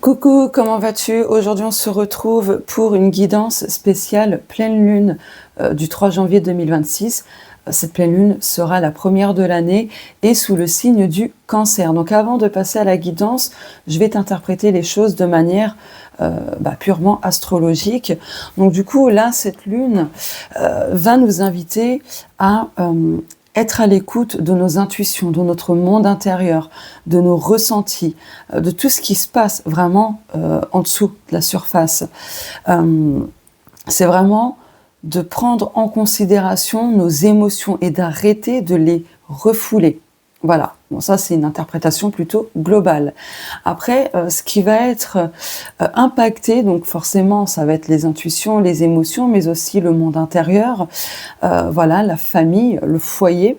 Coucou, comment vas-tu? Aujourd'hui, on se retrouve pour une guidance spéciale pleine lune du 3 janvier 2026. Cette pleine lune sera la première de l'année et sous le signe du Cancer. Donc avant de passer à la guidance, je vais t'interpréter les choses de manière purement astrologique. Donc du coup, là, cette lune va nous inviter à être à l'écoute de nos intuitions, de notre monde intérieur, de nos ressentis, de tout ce qui se passe vraiment en dessous de la surface. C'est vraiment de prendre en considération nos émotions et d'arrêter de les refouler. Voilà, bon, ça c'est une interprétation plutôt globale. Après, ce qui va être impacté, donc forcément ça va être les intuitions, les émotions, mais aussi le monde intérieur, voilà, la famille, le foyer.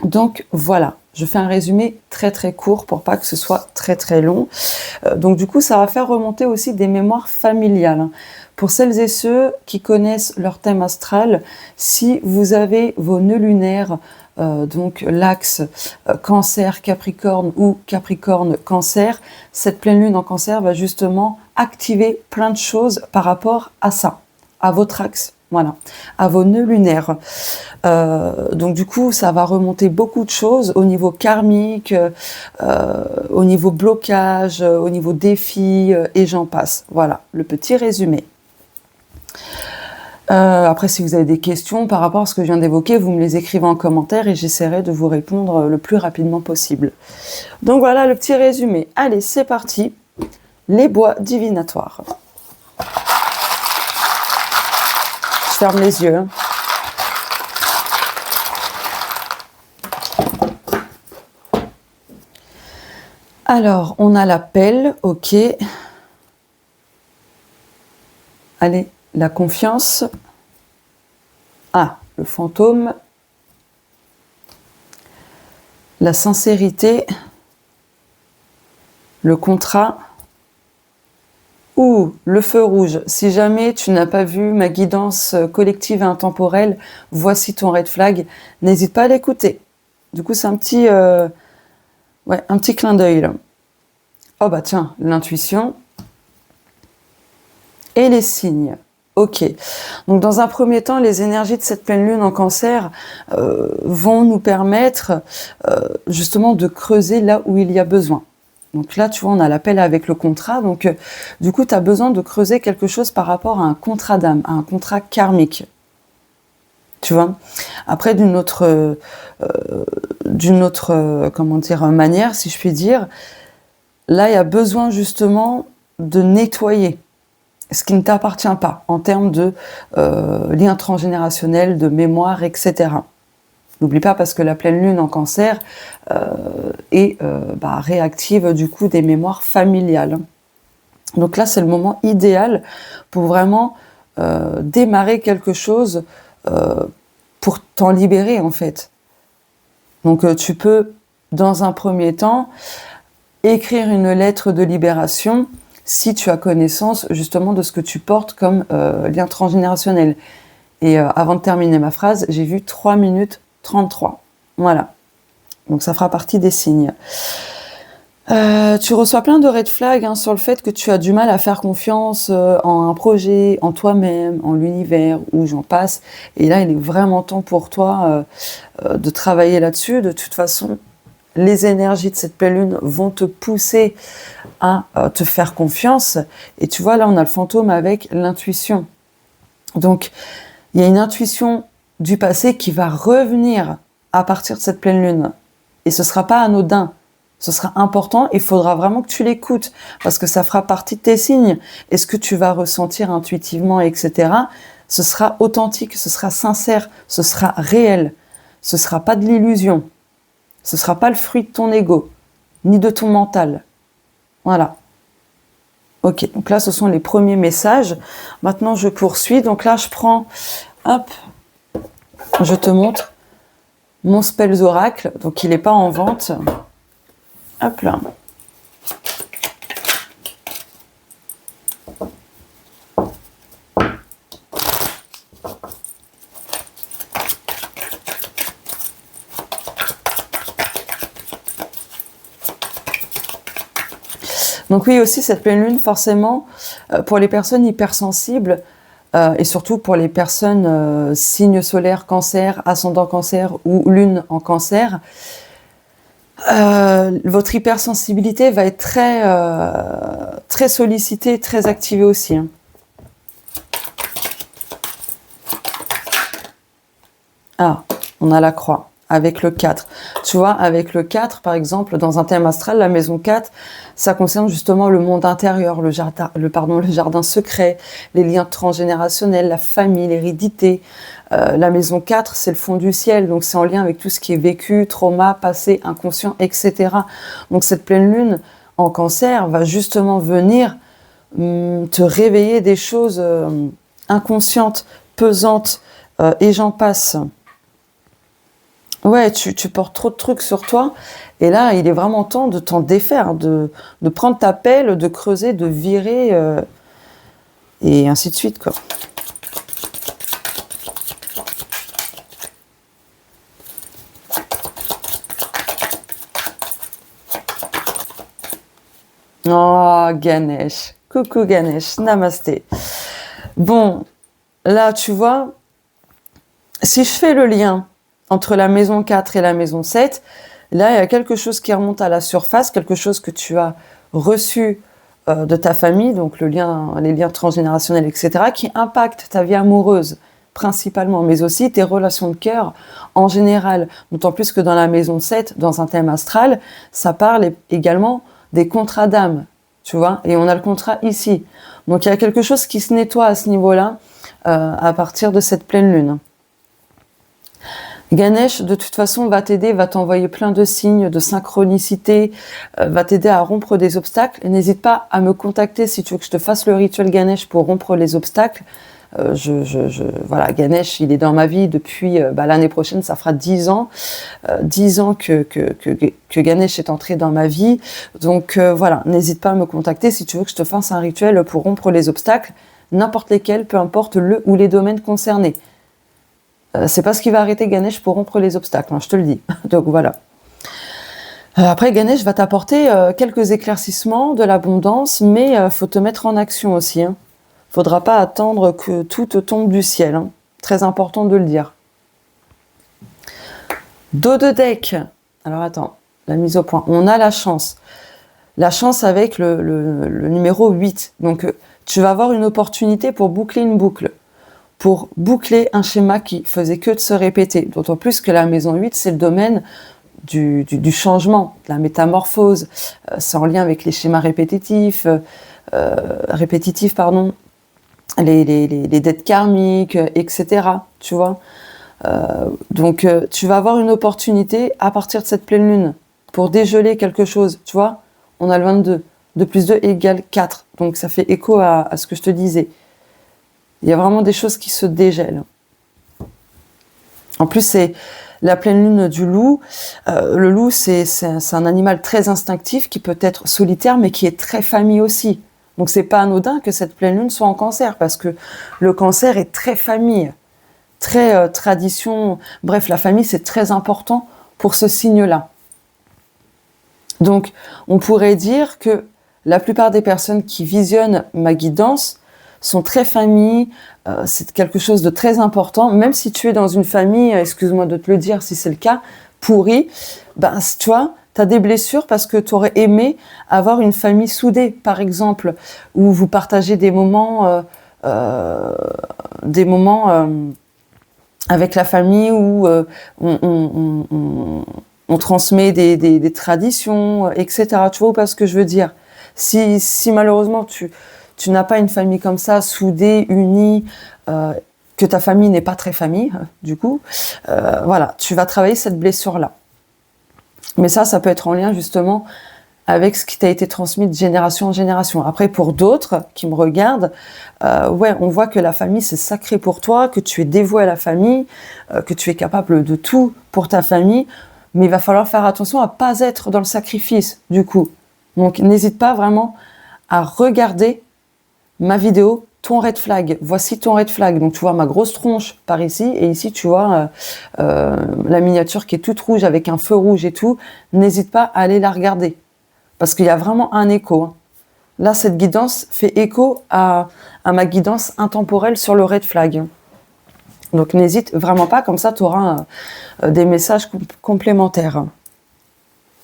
Donc voilà, je fais un résumé très très court pour pas que ce soit très très long. Donc du coup, ça va faire remonter aussi des mémoires familiales. Pour celles et ceux qui connaissent leur thème astral, si vous avez vos nœuds lunaires, donc l'axe Cancer, Capricorne ou Capricorne, Cancer, cette pleine lune en Cancer va justement activer plein de choses par rapport à ça, à votre axe. Voilà, à vos nœuds lunaires. Donc du coup, ça va remonter beaucoup de choses au niveau karmique, au niveau blocage, au niveau défi, et j'en passe. Voilà, le petit résumé. Après, si vous avez des questions par rapport à ce que je viens d'évoquer, vous me les écrivez en commentaire et j'essaierai de vous répondre le plus rapidement possible. Donc voilà le petit résumé. Allez, c'est parti. Les bois divinatoires. Je ferme les yeux. Alors, on a la pelle, ok. Allez, la confiance. Ah, le fantôme. La sincérité. Le contrat. Ou le feu rouge. Si jamais tu n'as pas vu ma guidance collective et intemporelle, voici ton red flag, n'hésite pas à l'écouter. Du coup, c'est un petit clin d'œil là. Oh bah tiens, l'intuition et les signes. Ok. Donc dans un premier temps, les énergies de cette pleine lune en Cancer vont nous permettre justement de creuser là où il y a besoin. Donc là, tu vois, on a l'appel avec le contrat. Donc du coup, tu as besoin de creuser quelque chose par rapport à un contrat d'âme, à un contrat karmique. Tu vois. Après, d'une autre manière, si je puis dire, là, il y a besoin justement de nettoyer ce qui ne t'appartient pas en termes de liens transgénérationnels, de mémoire, etc. N'oublie pas parce que la pleine lune en Cancer réactive du coup des mémoires familiales. Donc là, c'est le moment idéal pour vraiment démarrer quelque chose pour t'en libérer en fait. Donc tu peux, dans un premier temps, écrire une lettre de libération si tu as connaissance justement de ce que tu portes comme lien transgénérationnel. Et avant de terminer ma phrase, j'ai vu 3 minutes 33. Voilà. Donc ça fera partie des signes. Tu reçois plein de red flags sur le fait que tu as du mal à faire confiance en un projet, en toi-même, en l'univers, où j'en passe. Et là, il est vraiment temps pour toi de travailler là-dessus. De toute façon, les énergies de cette pleine lune vont te pousser à te faire confiance. Et tu vois, là, on a le fantôme avec l'intuition. Donc, il y a une intuition du passé qui va revenir à partir de cette pleine lune. Et ce ne sera pas anodin. Ce sera important et il faudra vraiment que tu l'écoutes parce que ça fera partie de tes signes. Et ce que tu vas ressentir intuitivement, etc., ce sera authentique, ce sera sincère, ce sera réel. Ce ne sera pas de l'illusion. Ce ne sera pas le fruit de ton ego, ni de ton mental. Voilà. Ok, donc là, ce sont les premiers messages. Maintenant, je poursuis. Donc là, je prends, hop, je te montre mon Spells Oracle. Donc, il n'est pas en vente. Hop là. Donc oui, aussi cette pleine lune, forcément, pour les personnes hypersensibles, et surtout pour les personnes signe solaire cancer, ascendant cancer ou lune en cancer, votre hypersensibilité va être très sollicitée, très activée aussi, hein. Ah, on a la croix avec le 4. Tu vois, avec le 4, par exemple, dans un thème astral, la maison 4, ça concerne justement le monde intérieur, le jardin secret, les liens transgénérationnels, la famille, l'hérédité. La maison 4, c'est le fond du ciel, donc c'est en lien avec tout ce qui est vécu, trauma, passé, inconscient, etc. Donc cette pleine lune en cancer va justement venir te réveiller des choses inconscientes, pesantes, et j'en passe. Ouais, tu portes trop de trucs sur toi, et là, il est vraiment temps de t'en défaire, de prendre ta pelle, de creuser, de virer, et ainsi de suite, quoi. Oh, Ganesh. Coucou Ganesh, namasté. Bon, là, tu vois, si je fais le lien entre la maison 4 et la maison 7, là, il y a quelque chose qui remonte à la surface, quelque chose que tu as reçu de ta famille, donc les liens transgénérationnels, etc., qui impactent ta vie amoureuse principalement, mais aussi tes relations de cœur en général. D'autant plus que dans la maison 7, dans un thème astral, ça parle également des contrats d'âme, tu vois, et on a le contrat ici. Donc il y a quelque chose qui se nettoie à ce niveau-là, à partir de cette pleine lune. Ganesh, de toute façon, va t'aider, va t'envoyer plein de signes, de synchronicité, va t'aider à rompre des obstacles. N'hésite pas à me contacter si tu veux que je te fasse le rituel Ganesh pour rompre les obstacles. Voilà, Ganesh, il est dans ma vie depuis l'année prochaine, ça fera 10 ans. 10 ans que Ganesh est entré dans ma vie. Donc voilà, n'hésite pas à me contacter si tu veux que je te fasse un rituel pour rompre les obstacles, n'importe lesquels, peu importe le ou les domaines concernés. C'est pas ce qui va arrêter Ganesh pour rompre les obstacles, hein, je te le dis. Donc voilà. Après, Ganesh va t'apporter quelques éclaircissements, de l'abondance, mais faut te mettre en action aussi, hein. Faudra pas attendre que tout te tombe du ciel, hein. Très important de le dire. Dos de deck. Alors attends, la mise au point. On a la chance. La chance avec le numéro 8. Donc tu vas avoir une opportunité pour boucler une boucle. Pour boucler un schéma qui faisait que de se répéter. D'autant plus que la maison 8, c'est le domaine du changement, de la métamorphose. C'est en lien avec les schémas répétitifs, les dettes karmiques, etc. Tu vois. Donc, tu vas avoir une opportunité à partir de cette pleine lune pour dégeler quelque chose. Tu vois, on a le 22. 2 plus 2 égale 4. Donc, ça fait écho à ce que je te disais. Il y a vraiment des choses qui se dégèlent. En plus, c'est la pleine lune du loup. Le loup, c'est un animal très instinctif qui peut être solitaire, mais qui est très famille aussi. Donc, c'est pas anodin que cette pleine lune soit en cancer, parce que le cancer est très famille, très tradition. Bref, la famille, c'est très important pour ce signe-là. Donc, on pourrait dire que la plupart des personnes qui visionnent ma guidance sont très famille, c'est quelque chose de très important, même si tu es dans une famille, excuse-moi de te le dire si c'est le cas, pourrie, tu vois, tu as des blessures parce que tu aurais aimé avoir une famille soudée, par exemple, où vous partagez des moments avec la famille, où on transmet des traditions, etc. Tu vois pas ce que je veux dire? Si malheureusement tu n'as pas une famille comme ça, soudée, unie, que ta famille n'est pas très famille, du coup, voilà, tu vas travailler cette blessure-là. Mais ça peut être en lien justement avec ce qui t'a été transmis de génération en génération. Après, pour d'autres qui me regardent, on voit que la famille, c'est sacré pour toi, que tu es dévoué à la famille, que tu es capable de tout pour ta famille, mais il va falloir faire attention à ne pas être dans le sacrifice, du coup. Donc, n'hésite pas vraiment à regarder ma vidéo, ton red flag. Voici ton red flag. Donc, tu vois ma grosse tronche par ici. Et ici, tu vois la miniature qui est toute rouge avec un feu rouge et tout. N'hésite pas à aller la regarder. Parce qu'il y a vraiment un écho, hein. Là, cette guidance fait écho à ma guidance intemporelle sur le red flag. Donc, n'hésite vraiment pas, comme ça, tu auras des messages complémentaires.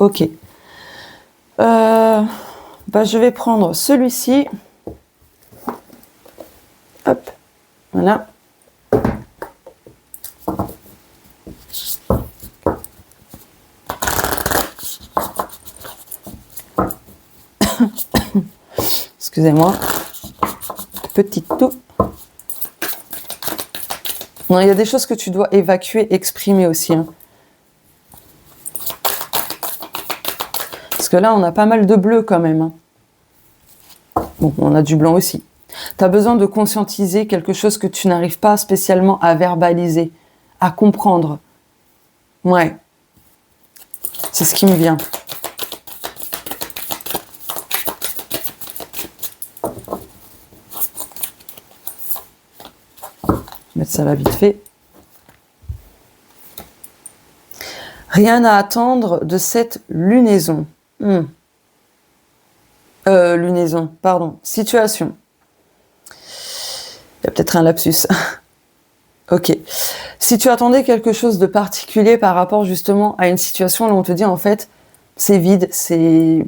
Ok. Je vais prendre celui-ci. Hop, voilà. Excusez-moi. Petite toux. Non, il y a des choses que tu dois évacuer, exprimer aussi. Hein. Parce que là, on a pas mal de bleu quand même. Hein. Bon, on a du blanc aussi. Tu as besoin de conscientiser quelque chose que tu n'arrives pas spécialement à verbaliser, à comprendre. Ouais. C'est ce qui me vient. Mettre ça là vite fait. Rien à attendre de cette lunaison. Lunaison, pardon. Situation. Il y a peut-être un lapsus. Ok. Si tu attendais quelque chose de particulier par rapport justement à une situation, là on te dit en fait, c'est vide, il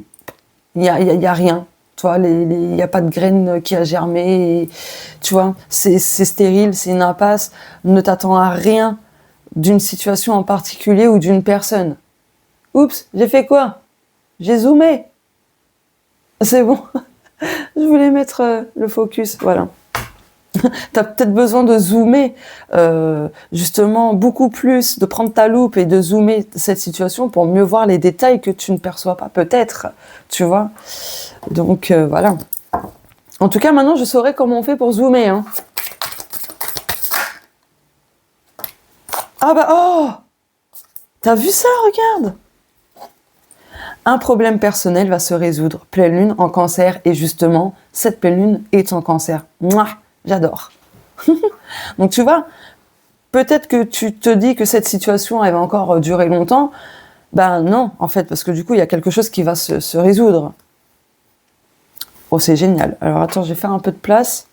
y a rien. Tu vois, il n'y a pas de graine qui a germé, et, tu vois, c'est stérile, c'est une impasse. Ne t'attends à rien d'une situation en particulier ou d'une personne. Oups, j'ai fait quoi? J'ai zoomé. C'est bon. Je voulais mettre le focus, voilà. Tu as peut-être besoin de zoomer, justement, beaucoup plus, de prendre ta loupe et de zoomer cette situation pour mieux voir les détails que tu ne perçois pas, peut-être, tu vois. Donc, voilà. En tout cas, maintenant, je saurai comment on fait pour zoomer. Hein. Ah bah, oh! T'as vu ça? Regarde! Un problème personnel va se résoudre. Pleine lune en cancer, et justement, cette pleine lune est en cancer. Mouah! J'adore. Donc tu vois, peut-être que tu te dis que cette situation elle va encore durer longtemps. Ben non, en fait, parce que du coup, il y a quelque chose qui va se résoudre. Oh, c'est génial. Alors attends, je vais faire un peu de place.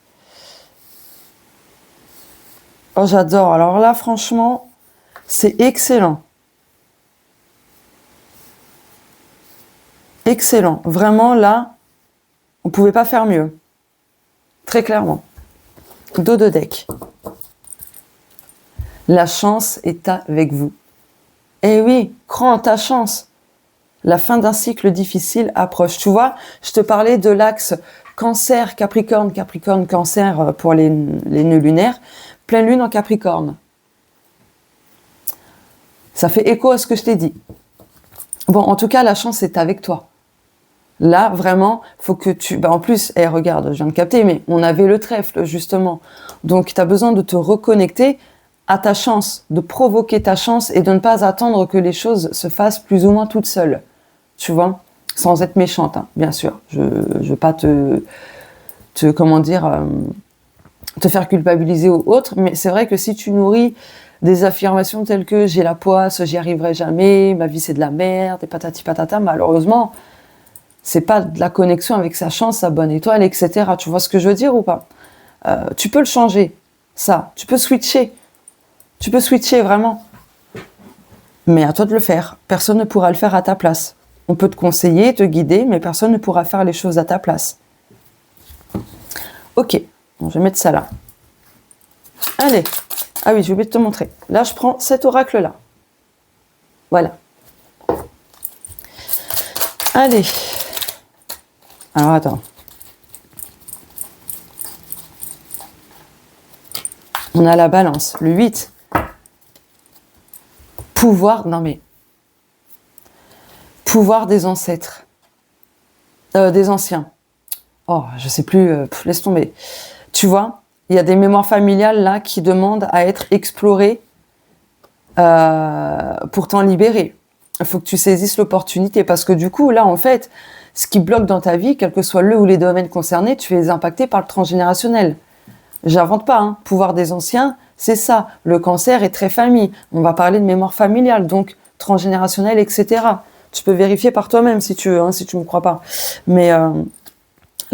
Oh, j'adore. Alors là, franchement, c'est excellent. Excellent. Vraiment, là, on ne pouvait pas faire mieux. Très clairement. Dos de deck. La chance est avec vous. Eh oui, crois en ta chance. La fin d'un cycle difficile approche. Tu vois, je te parlais de l'axe Cancer, Capricorne, Capricorne, Cancer pour les nœuds lunaires. Pleine lune en Capricorne. Ça fait écho à ce que je t'ai dit. Bon, en tout cas, la chance est avec toi. Là, vraiment, faut que tu... en plus, regarde, je viens de capter, mais on avait le trèfle, justement. Donc, tu as besoin de te reconnecter à ta chance, de provoquer ta chance et de ne pas attendre que les choses se fassent plus ou moins toutes seules. Tu vois, sans être méchante, hein, bien sûr. Je veux pas te faire culpabiliser ou autre, mais c'est vrai que si tu nourris des affirmations telles que j'ai la poisse, j'y arriverai jamais, ma vie c'est de la merde, et patati patata, malheureusement, c'est pas de la connexion avec sa chance, sa bonne étoile, etc. Tu vois ce que je veux dire ou pas? Tu peux le changer, ça. Tu peux switcher. Tu peux switcher, vraiment. Mais à toi de le faire. Personne ne pourra le faire à ta place. On peut te conseiller, te guider, mais personne ne pourra faire les choses à ta place. Ok, bon, je vais mettre ça là. Allez. Ah oui, j'ai oublié de te montrer. Là, je prends cet oracle-là. Voilà. Allez. Alors, attends. On a la balance, le 8. Pouvoir, non mais... Pouvoir des ancêtres. Des anciens. Oh, je sais plus, laisse tomber. Tu vois, il y a des mémoires familiales là qui demandent à être explorées pour t'en libérer. Il faut que tu saisisses l'opportunité parce que du coup, là, en fait, ce qui bloque dans ta vie, quel que soit le ou les domaines concernés, tu es impacté par le transgénérationnel. J'invente pas, hein. Pouvoir des anciens, c'est ça. Le cancer est très famille. On va parler de mémoire familiale, donc transgénérationnelle, etc. Tu peux vérifier par toi-même si tu veux, hein, si tu me crois pas. Mais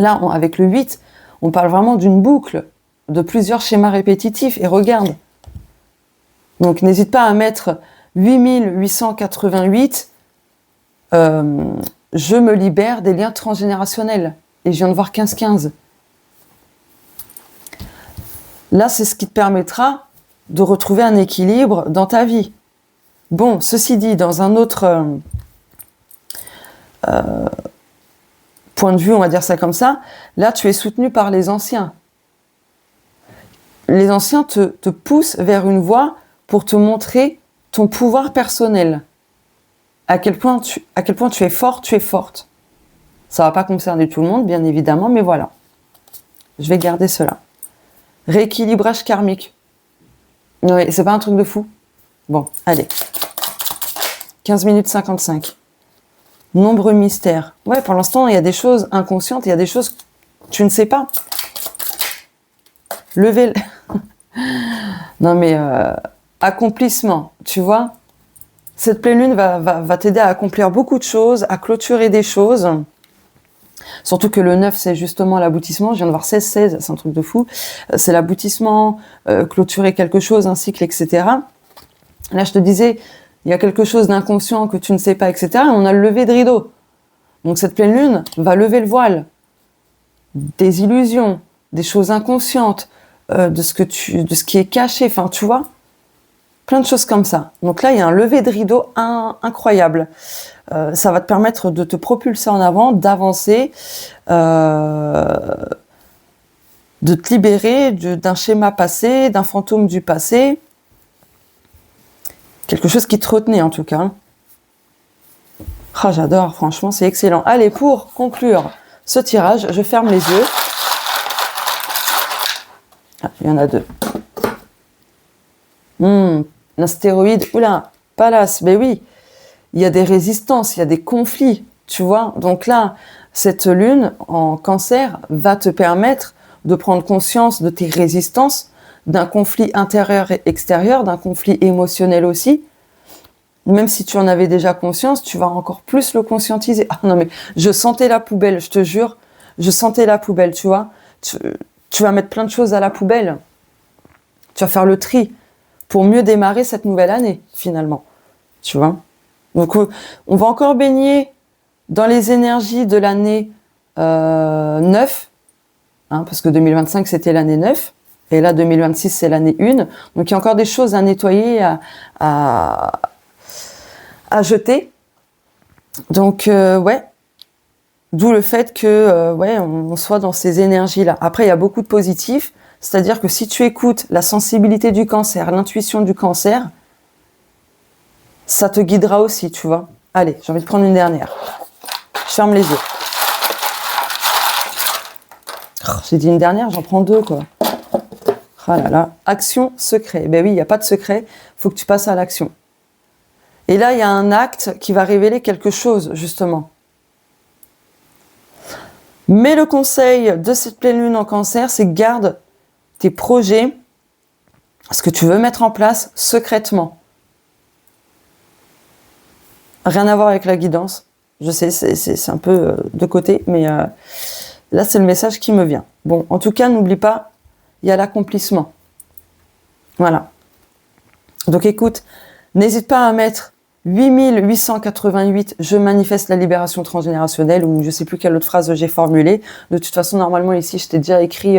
Là, avec le 8, on parle vraiment d'une boucle, de plusieurs schémas répétitifs. Et regarde. Donc, n'hésite pas à mettre 8888. Je me libère des liens transgénérationnels. Et je viens de voir 15-15. Là, c'est ce qui te permettra de retrouver un équilibre dans ta vie. Bon, ceci dit, dans un autre point de vue, on va dire ça comme ça, là, tu es soutenu par les anciens. Les anciens te poussent vers une voie pour te montrer ton pouvoir personnel. À quel point tu es fort, tu es forte. Ça ne va pas concerner tout le monde, bien évidemment, mais voilà. Je vais garder cela. Rééquilibrage karmique. Oui, c'est pas un truc de fou. Bon, allez. 15 minutes 55. Nombreux mystères. Ouais, pour l'instant, il y a des choses inconscientes, il y a des choses que tu ne sais pas. Lever... Non mais, accomplissement, tu vois. Cette pleine lune va t'aider à accomplir beaucoup de choses, à clôturer des choses. Surtout que le 9, c'est justement l'aboutissement. Je viens de voir 16-16, c'est un truc de fou. C'est l'aboutissement, clôturer quelque chose, un cycle, etc. Là, je te disais, il y a quelque chose d'inconscient que tu ne sais pas, etc. Et on a le lever de rideau. Donc cette pleine lune va lever le voile. Des illusions, des choses inconscientes, de ce qui est caché, enfin, tu vois. Plein de choses comme ça. Donc là, il y a un lever de rideau incroyable. Ça va te permettre de te propulser en avant, d'avancer, de te libérer d'un schéma passé, d'un fantôme du passé. Quelque chose qui te retenait en tout cas. Ah, j'adore, franchement, c'est excellent. Allez, pour conclure ce tirage, je ferme les yeux. Ah, il y en a deux. L'astéroïde, oula, Pallas, ben oui, il y a des résistances, il y a des conflits, tu vois. Donc là, cette lune en cancer va te permettre de prendre conscience de tes résistances, d'un conflit intérieur et extérieur, d'un conflit émotionnel aussi. Même si tu en avais déjà conscience, tu vas encore plus le conscientiser. Ah non mais, je sentais la poubelle, je te jure, je sentais la poubelle, tu vois. Tu vas mettre plein de choses à la poubelle. Tu vas faire le tri pour mieux démarrer cette nouvelle année, finalement. Tu vois. Donc, on va encore baigner dans les énergies de l'année 9, hein, parce que 2025, c'était l'année 9, et là, 2026, c'est l'année 1. Donc, il y a encore des choses à nettoyer, à jeter. Donc, ouais. D'où le fait que, ouais, on soit dans ces énergies-là. Après, il y a beaucoup de positifs. C'est-à-dire que si tu écoutes la sensibilité du cancer, l'intuition du cancer, ça te guidera aussi, tu vois. Allez, j'ai envie de prendre une dernière. Je ferme les yeux. Oh, j'ai dit une dernière, j'en prends deux, quoi. Ah là là. Action, secret. Ben oui, il n'y a pas de secret, il faut que tu passes à l'action. Et là, il y a un acte qui va révéler quelque chose, justement. Mais le conseil de cette pleine lune en cancer, c'est garde tes projets, ce que tu veux mettre en place secrètement. Rien à voir avec la guidance. Je sais, c'est un peu de côté, mais là, c'est le message qui me vient. Bon, en tout cas, n'oublie pas, il y a l'accomplissement. Voilà. Donc écoute, n'hésite pas à mettre 8888, je manifeste la libération transgénérationnelle, ou je sais plus quelle autre phrase j'ai formulée. De toute façon, normalement, ici, je t'ai déjà écrit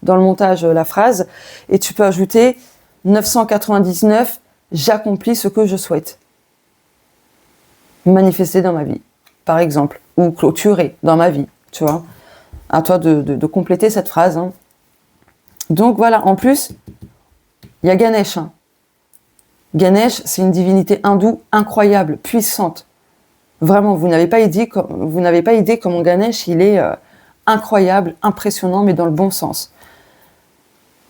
dans le montage la phrase. Et tu peux ajouter 999, j'accomplis ce que je souhaite. Manifester dans ma vie, par exemple, ou clôturer dans ma vie, tu vois. À toi de compléter cette phrase. Hein. Donc voilà, en plus, il y a Ganesh. Hein. Ganesh, c'est une divinité hindoue incroyable, puissante. Vraiment, vous n'avez pas idée comment Ganesh, il est incroyable, impressionnant, mais dans le bon sens.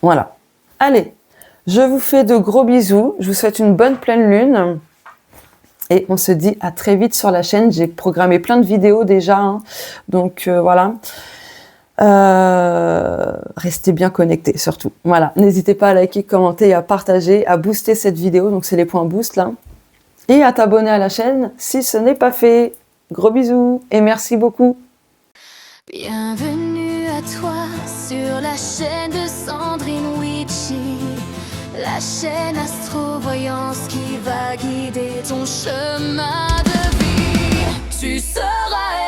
Voilà. Allez, je vous fais de gros bisous. Je vous souhaite une bonne pleine lune. Et on se dit à très vite sur la chaîne. J'ai programmé plein de vidéos déjà. Hein. Donc voilà. Restez bien connectés surtout. Voilà. N'hésitez pas à liker, commenter, à partager, à booster cette vidéo. Donc c'est les points boost là. Et à t'abonner à la chaîne si ce n'est pas fait. Gros bisous et merci beaucoup. Bienvenue à toi sur la chaîne de Sandrine Witchy, la chaîne Astrovoyance qui va guider ton chemin de vie. Tu seras